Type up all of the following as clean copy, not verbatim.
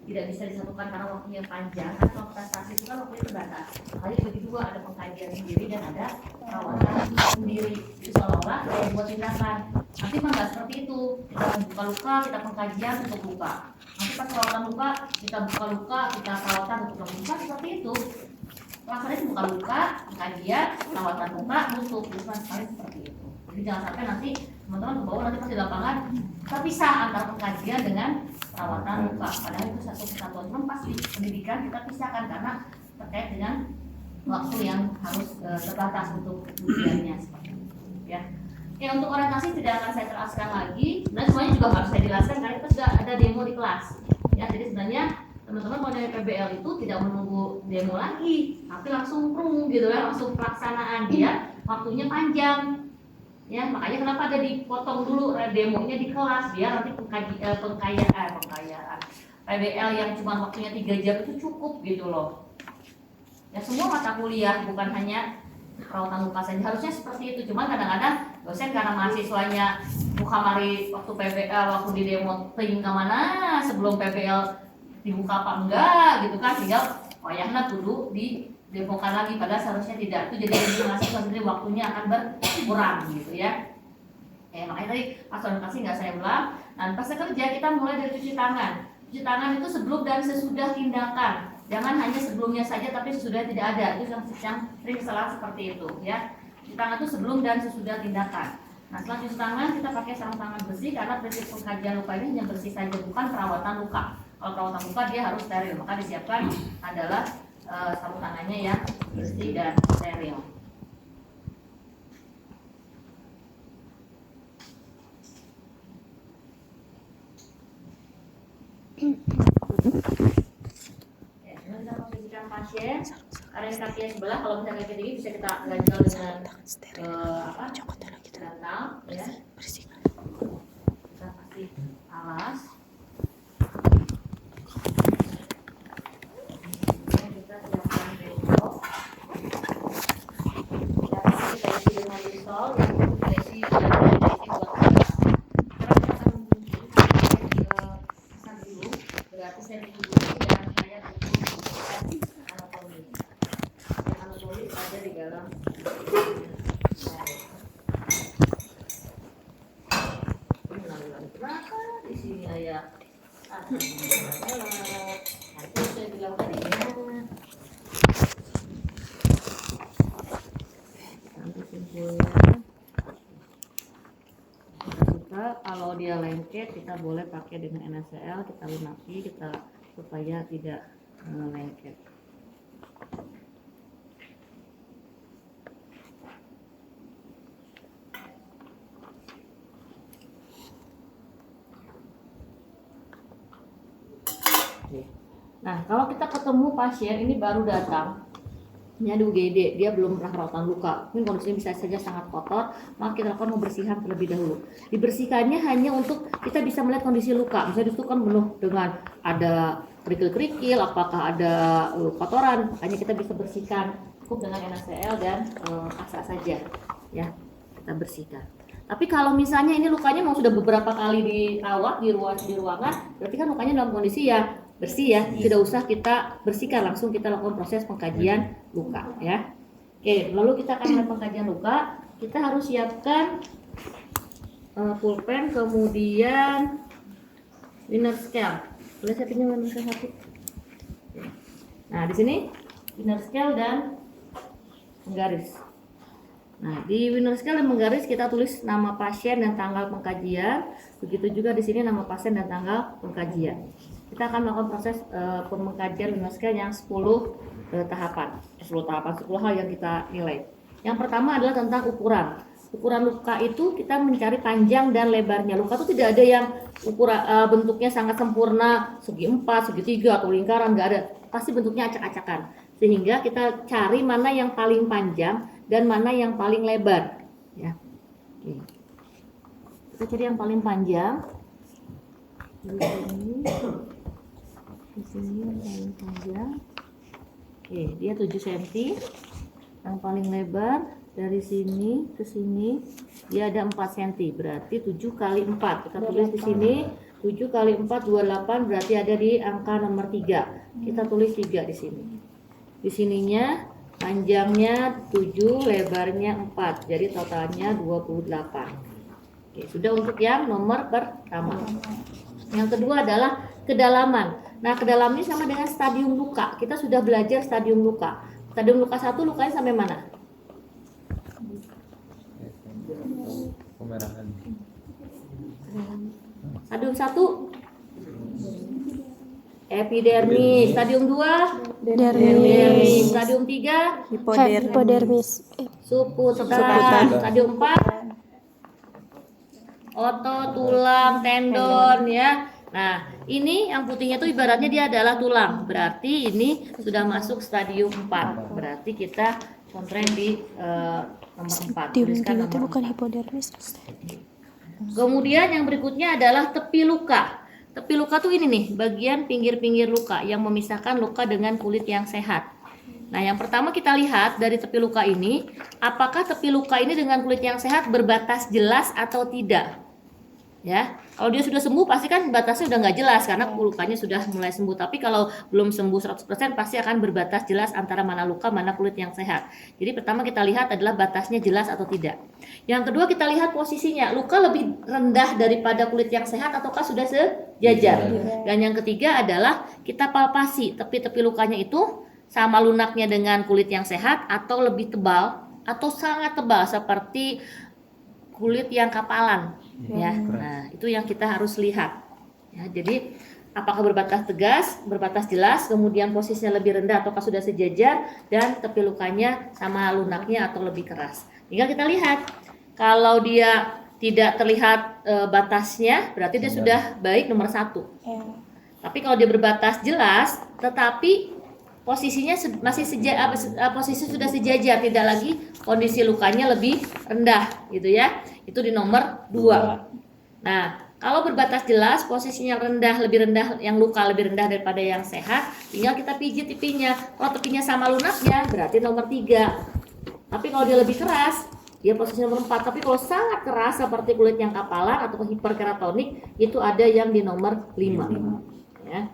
tidak bisa disatukan karena waktunya panjang. Kan kalau prestasi itu kan waktunya terbatas. Makanya bagi dua, ada pengkajian sendiri dan ada perawatan sendiri. Jadi seolah-olah kayak buat tindakan. Nanti mah nggak seperti itu. Kita buka luka, kita pengkajian untuk luka. Nanti pas perawatan luka, kita buka luka, kita perawatan untuk luka, seperti itu. Pelaksanaannya buka luka, pengkajian, perawatan luka, nusuk, bukan sekali seperti itu. Jadi jangan sampai nanti teman-teman kebawa nanti pas di lapangan terpisah antara pengkajian dengan perawatan luka. Padahal itu satu kesatuan. Cuma pas di pendidikan kita pisahkan karena terkait dengan waktu yang harus terbatas untuk ujiannya seperti itu. Ya. Ya, untuk orientasi tidak akan saya teraskan lagi. Sebenarnya semuanya juga harus saya jelaskan karena kita sudah ada demo di kelas. Ya, jadi sebenarnya teman-teman mau dari PBL itu tidak menunggu demo lagi, tapi langsung gitu ya, langsung pelaksanaan dia, waktunya panjang. Ya, makanya kenapa ada dipotong dulu demonya di kelas biar nanti pengkayaan PBL yang cuma waktunya 3 jam itu cukup gitu loh. Ya, semua mata kuliah bukan hanya perawatan luka saja, harusnya seperti itu. Cuma kadang-kadang dosen karena mahasiswanya mari waktu PBL, waktu di demo ting kemana sebelum PBL dibuka apa enggak gitu kan, tinggal wayahna kudu didemokan lagi, padahal seharusnya tidak. Itu jadi mahasiswa sendiri waktunya akan berkurang gitu ya. Makanya tadi pas orientasi nggak saya ulang. Nah, pas kerja kita mulai dari cuci tangan. Cuci tangan itu sebelum dan sesudah tindakan. Jangan hanya sebelumnya saja tapi sesudah tidak ada. Itu yang sering salah seperti itu ya. Cuci tangan itu sebelum dan sesudah tindakan. Nah, setelah cuci tangan kita pakai sarung tangan bersih karena prinsip pengkajian luka ini hanya bersih saja, bukan perawatan luka. Kalau perawatan luka dia harus steril, maka disiapkan adalah sarung tangannya yang bersih dan steril. Kita posisikan pasien area kaki sebelah. Kalau misalnya kaki tinggi bisa kita ganjal dengan bantal ya. Kita kasih alas. Kita siapkan besok. Ya, kita isi dengan disol. Kita isi buat berarti saya dulu dan saya anatomi. Anatomi ada di dalam. Kenapa di sini ayah? Nanti saya bilang tadi nanti simpulnya. Kalau dia lengket kita boleh pakai dengan NaCl, kita lunaki supaya tidak lengket. Nah, kalau kita ketemu pasien ini baru datang, ini ada UGD, dia belum pernah perawatan luka, mungkin kondisinya bisa saja sangat kotor, maka kita lakukan pembersihan terlebih dahulu. Dibersihkannya hanya untuk kita bisa melihat kondisi luka. Misalnya itu kan penuh dengan ada kerikil-kerikil, apakah ada kotoran, hanya kita bisa bersihkan cukup dengan NaCl dan asa saja, ya kita bersihkan. Tapi kalau misalnya ini lukanya mau sudah beberapa kali dirawat di ruangan, berarti kan lukanya dalam kondisi ya bersih ya, tidak usah kita bersihkan, langsung kita lakukan proses pengkajian luka ya. Oke, lalu kita akan melakukan pengkajian luka. Kita harus siapkan pulpen, kemudian liner scale. Boleh saya pinjam liner scale satu? Nah, di sini liner scale dan penggaris. Nah, di liner scale dan penggaris kita tulis nama pasien dan tanggal pengkajian. Begitu juga di sini nama pasien dan tanggal pengkajian. Kita akan melakukan proses pengkajian liner scale yang 10 tahapan, 10 hal yang kita nilai. Yang pertama adalah tentang ukuran. Ukuran luka itu kita mencari panjang dan lebarnya. Luka itu tidak ada yang ukuran bentuknya sangat sempurna, segi 4, segi 3 atau lingkaran, nggak ada. Pasti bentuknya acak-acakan. Sehingga kita cari mana yang paling panjang dan mana yang paling lebar. Ya. Oke. Kita cari yang paling panjang. Di sini yang paling panjang. Oke, dia 7 cm. Yang paling lebar dari sini ke sini dia ada 4 cm. Berarti 7 kali 4. Kita tulis di sini 7 kali 4 28, berarti ada di angka nomor 3. Kita tulis 3 di sini. Di sininya panjangnya 7, lebarnya 4. Jadi totalnya 28. Oke, sudah untuk yang nomor pertama. Yang kedua adalah kedalaman. Nah, kedalaman ini sama dengan stadium luka. Kita sudah belajar stadium luka. Stadium luka 1 lukanya sampai mana? Pemerahan. Stadium 1 epidermis, stadium 2 dermis, stadium 3 hipodermis, subkutan, stadium 4 otot, tulang, tendon ya. Nah, ini yang putihnya itu ibaratnya dia adalah tulang. Berarti ini sudah masuk stadium 4. Berarti kita contohnya di nomor 4. Tuliskan nomor 4. bukan hipodermis. Kemudian yang berikutnya adalah tepi luka. Tepi luka tuh ini nih, bagian pinggir-pinggir luka yang memisahkan luka dengan kulit yang sehat. Nah, yang pertama kita lihat dari tepi luka ini, apakah tepi luka ini dengan kulit yang sehat berbatas jelas atau tidak? Ya, kalau dia sudah sembuh pasti kan batasnya udah nggak jelas karena lukanya sudah mulai sembuh. Tapi kalau belum sembuh 100% pasti akan berbatas jelas antara mana luka, mana kulit yang sehat. Jadi pertama kita lihat adalah batasnya jelas atau tidak. Yang kedua kita lihat posisinya, luka lebih rendah daripada kulit yang sehat ataukah sudah sejajar. Dan yang ketiga adalah kita palpasi tepi-tepi lukanya itu sama lunaknya dengan kulit yang sehat atau lebih tebal atau sangat tebal seperti kulit yang kapalan. Ya, nah itu yang kita harus lihat. Ya, jadi apakah berbatas tegas, berbatas jelas, kemudian posisinya lebih rendah ataukah sudah sejajar, dan tepi lukanya sama lunaknya atau lebih keras. Tinggal kita lihat. Kalau dia tidak terlihat batasnya, berarti dia sudah baik nomor 1. Tapi kalau dia berbatas jelas, tetapi posisinya masih posisi sudah sejajar, tidak lagi kondisi lukanya lebih rendah, gitu ya. Itu di nomor 2. Nah, kalau berbatas jelas, posisinya rendah, lebih rendah, yang luka lebih rendah daripada yang sehat, tinggal kita pijit tepinya. Kalau tepinya sama lunaknya, berarti nomor 3. Tapi kalau dia lebih keras, dia posisi nomor 4. Tapi kalau sangat keras seperti kulit yang kapalan atau hiperkeratonik, itu ada yang di nomor 5. Ya.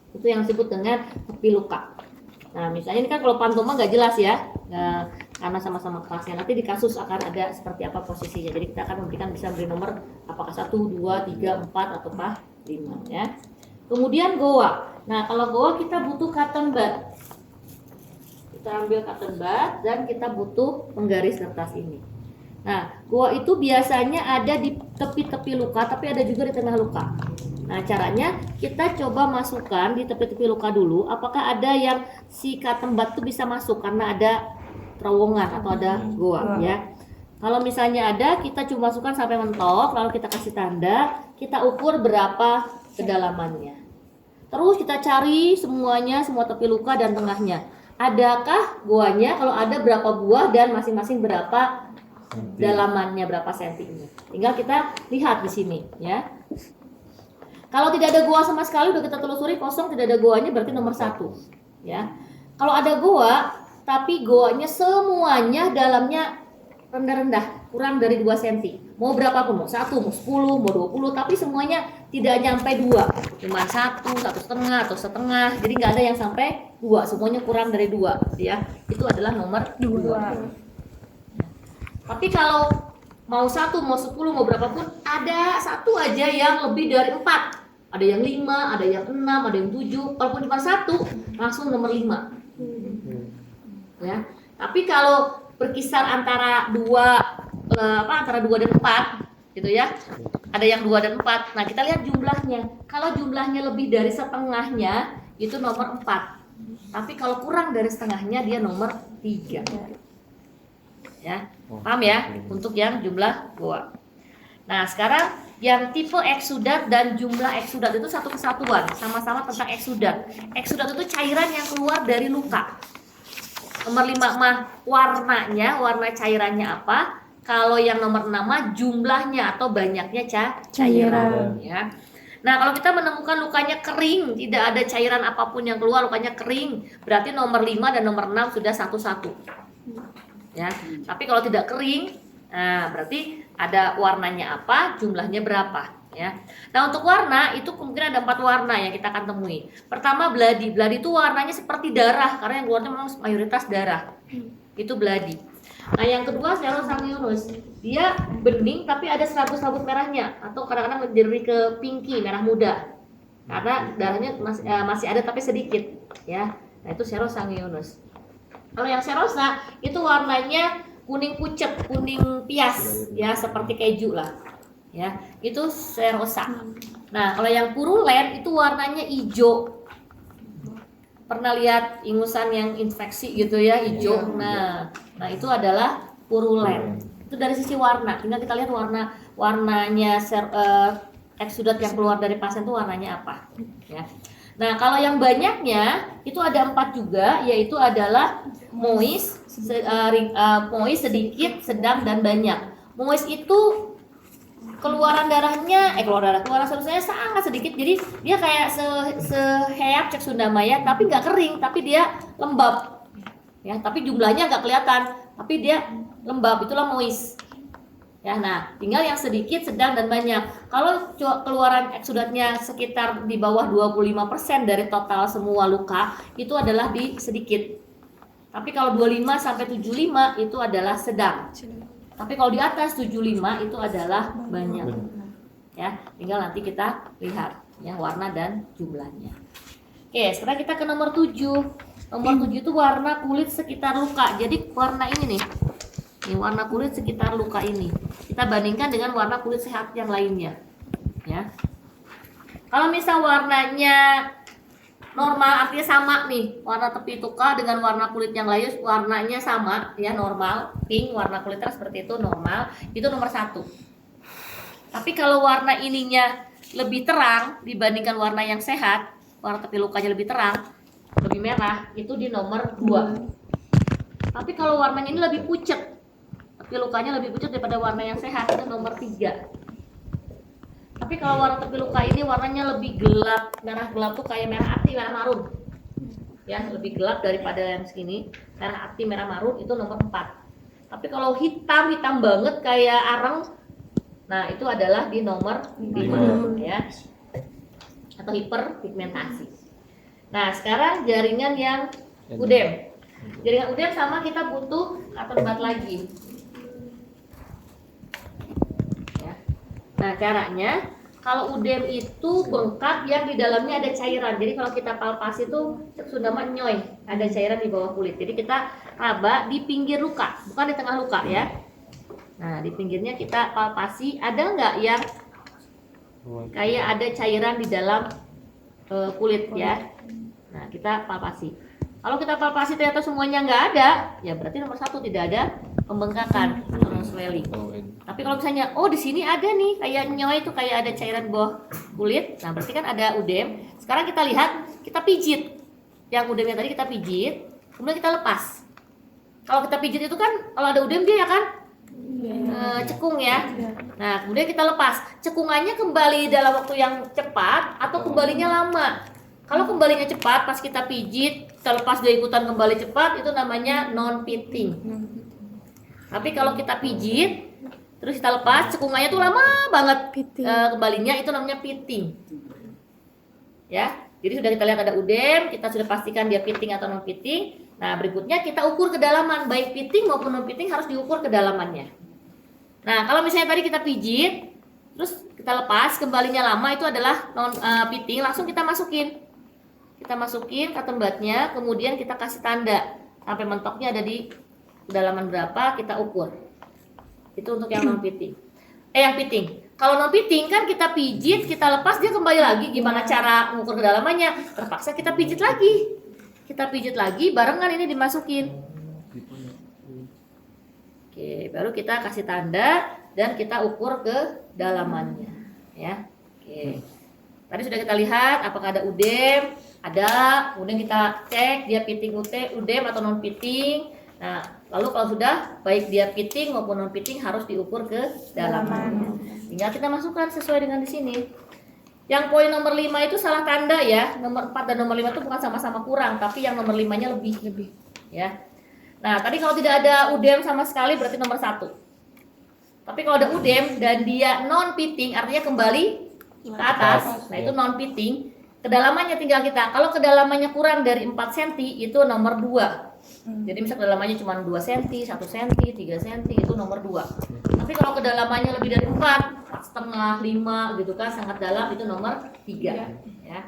Itu yang disebut dengan tepi luka. Nah, misalnya ini kan kalau pantoma nggak jelas ya, karena sama-sama kerasnya. Nanti di kasus akan ada seperti apa posisinya. Jadi kita akan bisa beri nomor apakah 1, 2, 3, 4 atau 5 ya. Kemudian goa. Nah, kalau goa kita butuh cotton bud. Kita ambil cotton bud dan kita butuh penggaris kertas ini. Nah, goa itu biasanya ada di tepi-tepi luka, tapi ada juga di tengah luka. Nah, caranya kita coba masukkan di tepi-tepi luka dulu. Apakah ada yang si cotton bud itu bisa masuk karena ada terowongan atau ada goa ya. Kalau misalnya ada, kita coba masukkan sampai mentok, lalu kita kasih tanda, kita ukur berapa kedalamannya. Terus kita cari semuanya, semua tepi luka dan tengahnya. Adakah goanya? Kalau ada berapa buah dan masing-masing berapa dalamannya, berapa sentinya. Tinggal kita lihat di sini ya. Kalau tidak ada goa sama sekali, udah kita telusuri kosong, tidak ada goanya, berarti nomor 1 ya. Kalau ada goa tapi goanya semuanya dalamnya rendah-rendah, kurang dari 2 cm, mau berapapun, mau 1, mau 10, mau 20, tapi semuanya tidak nyampe 2, cuma 1, 1,5 atau setengah, jadi nggak ada yang sampai 2, semuanya kurang dari 2 ya. Itu adalah nomor 2. Tapi kalau mau 1, mau 10, mau berapapun, ada satu aja yang lebih dari 4. Ada yang 5, ada yang 6, ada yang 7. Walaupun cuma 1, langsung nomor 5. Ya. Tapi kalau berkisar antara 2 dan 4 gitu ya. Ada yang 2 dan 4. Nah, kita lihat jumlahnya. Kalau jumlahnya lebih dari setengahnya, itu nomor 4. Tapi kalau kurang dari setengahnya, dia nomor 3. Ya. Paham ya? Untuk yang jumlah goa. Nah, sekarang yang tipe eksudat dan jumlah eksudat itu satu kesatuan, sama-sama tentang eksudat. Eksudat itu cairan yang keluar dari luka. Nomor 5 mah warnanya, warna cairannya apa? Kalau yang nomor 6 mah jumlahnya atau banyaknya cairan ya. Nah, kalau kita menemukan lukanya kering, tidak ada cairan apapun yang keluar, lukanya kering, berarti nomor 5 dan nomor 6 sudah satu-satu. Ya. Tapi kalau tidak kering, nah berarti ada warnanya apa, jumlahnya berapa. ya. Nah, untuk warna itu kemungkinan ada 4 warna yang kita akan temui. Pertama bloody. Bloody itu warnanya seperti darah karena yang keluarnya memang mayoritas darah. Itu bloody. Nah, yang kedua Serosangionus. Dia bening tapi ada serabut-serabut merahnya atau kadang-kadang menjadi ke pinky, merah muda. Karena darahnya masih ada tapi sedikit, ya. Nah, itu Serosangionus. Kalau yang serosa itu warnanya kuning pucet, kuning pias, ya seperti keju lah, ya. Itu serosa. Nah, kalau yang purulen itu warnanya hijau. Pernah lihat ingusan yang infeksi gitu ya, hijau. Nah, itu adalah purulen. Itu dari sisi warna. Tinggal kita lihat warnanya eksudat yang keluar dari pasien itu warnanya apa, ya. Nah, kalau yang banyaknya itu ada 4 juga, yaitu adalah moist, moist sedikit, sedang, dan banyak. Moist itu keluaran darahnya, keluaran serosanya sangat sedikit, jadi dia kayak seheap cek Sunda Maya, tapi nggak kering, tapi dia lembab, ya. Tapi jumlahnya nggak kelihatan, tapi dia lembab, itulah moist. Ya, nah, tinggal yang sedikit, sedang, dan banyak. Kalau keluaran eksudatnya sekitar di bawah 25% dari total semua luka, itu adalah di sedikit. Tapi kalau 25 sampai 75 itu adalah sedang. Tapi kalau di atas 75 itu adalah banyak. Ya, tinggal nanti kita lihat ya warna dan jumlahnya. Oke, sekarang kita ke nomor 7. Nomor 7 itu warna kulit sekitar luka. Jadi warna ini nih. Ini warna kulit sekitar luka ini. Kita bandingkan dengan warna kulit sehat yang lainnya. Ya. Kalau misal warnanya normal, artinya sama nih. Warna tepi luka dengan warna kulit yang lain warnanya sama, ya, normal. Pink, warna kulitnya seperti itu, normal. Itu nomor 1. Tapi kalau warna ininya lebih terang dibandingkan warna yang sehat, warna tepi lukanya lebih terang, lebih merah, itu di nomor 2. Tapi kalau warnanya ini lebih pucat, tepi lukanya lebih pucat daripada warna yang sehat, itu nomor 3. Tapi kalau warna tepi luka ini warnanya lebih gelap, merah gelap tuh kayak merah ati, merah marun. Ya, lebih gelap daripada yang segini, merah ati, merah marun, itu nomor 4. Tapi kalau hitam banget kayak arang, nah itu adalah di nomor 5, ya. Atau hiperpigmentasi. Nah, sekarang jaringan yang udem. Jaringan udem sama kita butuh katerbat lagi. Nah, caranya kalau udem itu bengkak yang di dalamnya ada cairan. Jadi kalau kita palpasi itu sudah menyoy, ada cairan di bawah kulit. Jadi kita raba di pinggir luka, bukan di tengah luka, ya. Nah, di pinggirnya kita palpasi, ada nggak yang kayak ada cairan di dalam kulit, ya. Nah, kita palpasi. Kalau kita palpasi ternyata semuanya nggak ada, ya berarti nomor 1 tidak ada pembengkakan atau swelling. Tapi kalau misalnya, oh di sini ada nih kayak nyoy itu kayak ada cairan bawah kulit, nah berarti kan ada udem. Sekarang kita lihat, kita pijit. Yang udemnya tadi kita pijit, kemudian kita lepas. Kalau kita pijit itu kan kalau ada udem dia ya kan cekung, ya. Nah, kemudian kita lepas. Cekungannya kembali dalam waktu yang cepat atau kembalinya lama. Kalau kembalinya cepat, pas kita pijit, kita lepas dia ikutan kembali cepat, itu namanya non-pitting. Tapi kalau kita pijit, terus kita lepas, cekungannya tuh lama banget kembalinya, itu namanya pitting. Ya, jadi sudah kita lihat ada udem, kita sudah pastikan dia pitting atau non-pitting. Nah, berikutnya kita ukur kedalaman, baik pitting maupun non-pitting harus diukur kedalamannya. Nah, kalau misalnya tadi kita pijit, terus kita lepas, kembalinya lama, itu adalah non-pitting, langsung kita masukin. Kita masukin cotton budnya, kemudian kita kasih tanda sampai mentoknya ada di kedalaman berapa, kita ukur. Itu untuk yang non-pitting. Yang pitting. Kalau non-pitting kan kita pijit, kita lepas, dia kembali lagi. Gimana cara mengukur kedalamannya? Terpaksa kita pijit lagi. Kita pijit lagi, barengan ini dimasukin. Oke, baru kita kasih tanda dan kita ukur kedalamannya, ya. Oke. Tadi sudah kita lihat apakah ada udem, ada, kemudian kita cek dia pitting udem atau non pitting. Nah, lalu kalau sudah baik dia pitting maupun non pitting harus diukur kedalamannya. Tinggal kita masukkan sesuai dengan di sini. Yang poin nomor 5 itu salah tanda, ya. Nomor 4 dan nomor 5 itu bukan sama-sama kurang, tapi yang nomor 5-nya lebih, ya. Nah, tadi kalau tidak ada udem sama sekali berarti nomor 1. Tapi kalau ada udem dan dia non pitting artinya kembali ke atas, nah itu non pitting. Kedalamannya tinggal kita. Kalau kedalamannya kurang dari 4 cm itu nomor 2. Jadi misal kedalamannya cuma 2 cm, 1 cm, 3 cm itu nomor 2. Tapi kalau kedalamannya lebih dari 4,5, 5 gitu kan, sangat dalam, itu nomor 3 ya.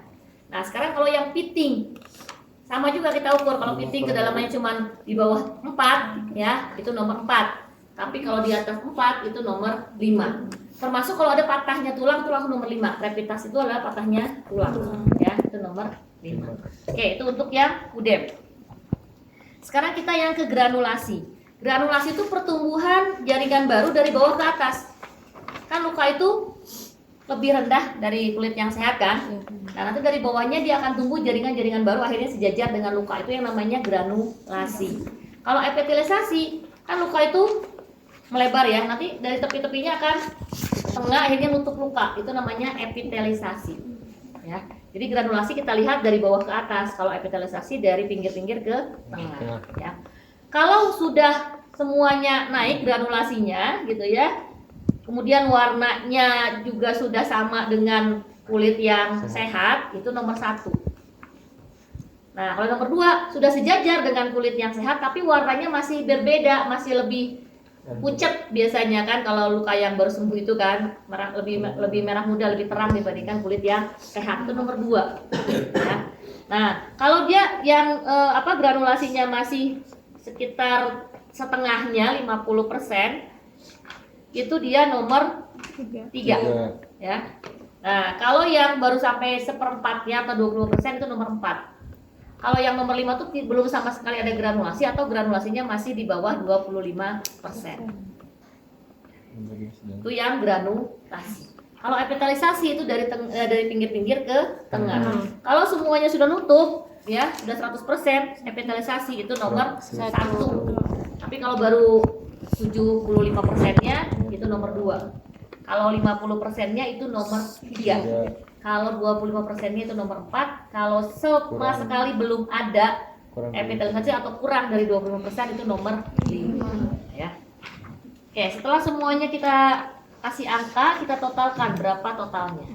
Nah, sekarang kalau yang pitting sama juga kita ukur. Kalau pitting kedalamannya cuma di bawah 4 ya, itu nomor 4. Tapi kalau di atas 4 itu nomor 5. Termasuk kalau ada patahnya tulang itu langsung nomor 5. Repitas itu adalah patahnya tulang ya, itu nomor 5. Oke, itu untuk yang udem. Sekarang kita yang ke granulasi. Granulasi itu pertumbuhan jaringan baru dari bawah ke atas. Kan luka itu lebih rendah dari kulit yang sehat kan? Nah, nanti dari bawahnya dia akan tumbuh jaringan-jaringan baru, akhirnya sejajar dengan luka. Itu yang namanya granulasi. Kalau epitelisasi, kan luka itu melebar ya, nanti dari tepi-tepinya akan tengah, akhirnya nutup luka. Itu namanya epitelisasi ya. Jadi granulasi kita lihat dari bawah ke atas, kalau epitelisasi dari pinggir-pinggir ke tengah ya. Kalau sudah semuanya naik granulasinya gitu ya, kemudian warnanya juga sudah sama dengan kulit yang sehat, itu nomor 1. Nah, kalau nomor 2 sudah sejajar dengan kulit yang sehat tapi warnanya masih berbeda, masih lebih pucat biasanya kan, kalau luka yang baru sembuh itu kan lebih merah muda, lebih terang dibandingkan kulit yang sehat, itu nomor 2 ya. Nah, kalau dia yang granulasinya masih sekitar setengahnya 50%, itu dia nomor 3 ya. Nah, kalau yang baru sampai seperempatnya atau 20% itu nomor 4. Kalau yang nomor 5 tuh belum sama sekali ada granulasi atau granulasinya masih di bawah 25%. Itu yang granulasi. Kalau epitelisasi itu dari pinggir-pinggir ke tengah. Kalau semuanya sudah nutup ya, sudah 100% epitelisasi, itu nomor 1. Tapi kalau baru 75%-nya itu nomor 2. Kalau 50%-nya itu nomor 3. Kalau 25%-nya itu nomor 4. Kalau sama sekali belum ada epitelisasi atau kurang dari 25% itu nomor 5 ya. Oke, setelah semuanya kita kasih angka, kita totalkan berapa totalnya.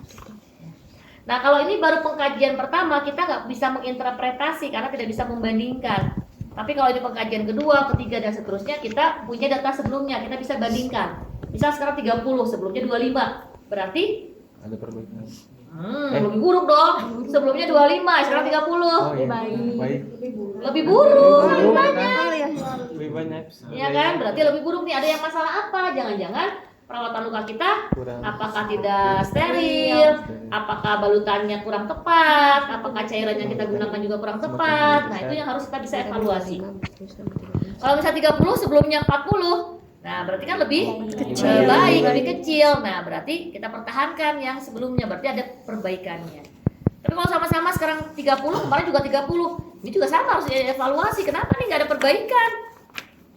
Nah, kalau ini baru pengkajian pertama, kita nggak bisa menginterpretasi karena tidak bisa membandingkan. Tapi kalau ini pengkajian kedua, ketiga, dan seterusnya, kita punya data sebelumnya, kita bisa bandingkan. Misal sekarang 30, sebelumnya 25. Berarti ada perbaikan. Lebih buruk dong. Sebelumnya 25, sekarang 30. Oh, iya. Baik. Lebih buruk, lebih banyak. Lebih banyak. Ya kan? Berarti lebih buruk nih. Ada yang masalah apa? Jangan-jangan perawatan luka kita Kurang. apakah tidak steril, apakah balutannya kurang tepat, apakah cairan yang kita gunakan juga kurang tepat. Nah, itu yang harus kita bisa evaluasi. Kalau misalnya 30 sebelumnya 40, nah berarti kan lebih baik, lebih kecil. Nah, berarti kita pertahankan yang sebelumnya, berarti ada perbaikannya. Tapi kalau sama-sama sekarang 30, kemarin juga 30, ini juga sama harus evaluasi. Kenapa nih nggak ada perbaikan?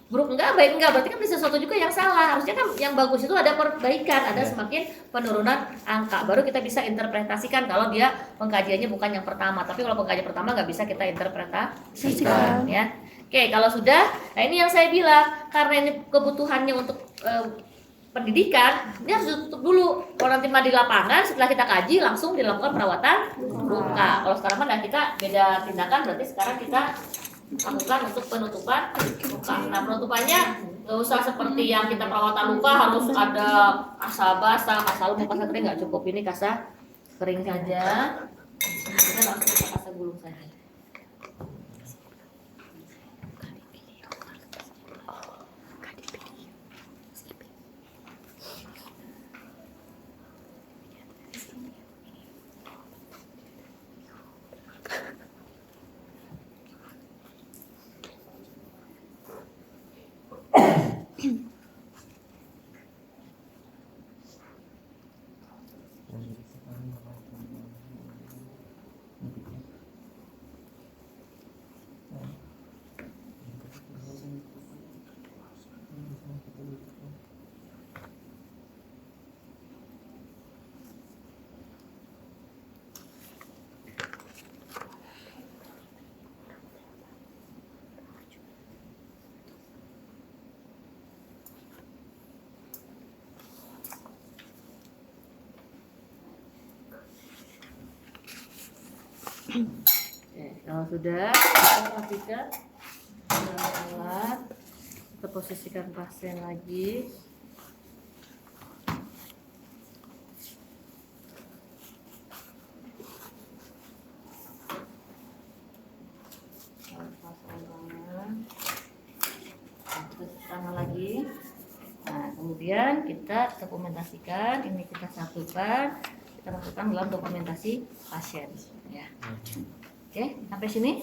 Buruk enggak, baik enggak, berarti kan ada sesuatu juga yang salah. Harusnya kan yang bagus itu ada perbaikan, ada semakin penurunan angka. Baru kita bisa interpretasikan kalau dia pengkajiannya bukan yang pertama. Tapi kalau pengkajian pertama nggak bisa kita interpretasikan ya. Oke, kalau sudah, nah ini yang saya bilang, karena ini kebutuhannya untuk pendidikan, ini harus ditutup dulu. Kalau nanti mah di lapangan, setelah kita kaji langsung dilakukan perawatan luka. Kalau sekarang mah kita beda tindakan, berarti sekarang kita lakukan untuk penutupan luka. Nah, penutupannya nggak usah seperti yang kita perawatan luka harus ada kasa basah, kasa lumut, kasa kering, nggak cukup. Ini kasa kering saja. Kita langsung kita kasa gulung saja. Oke, kalau sudah kita rapikan dengan alat, kita posisikan pasien lagi. Pasang tangan. Terus tangan lagi. Nah, kemudian kita dokumentasikan, ini kita satukan, kita masukkan dalam dokumentasi pasien. Ya. Oke, sampai sini.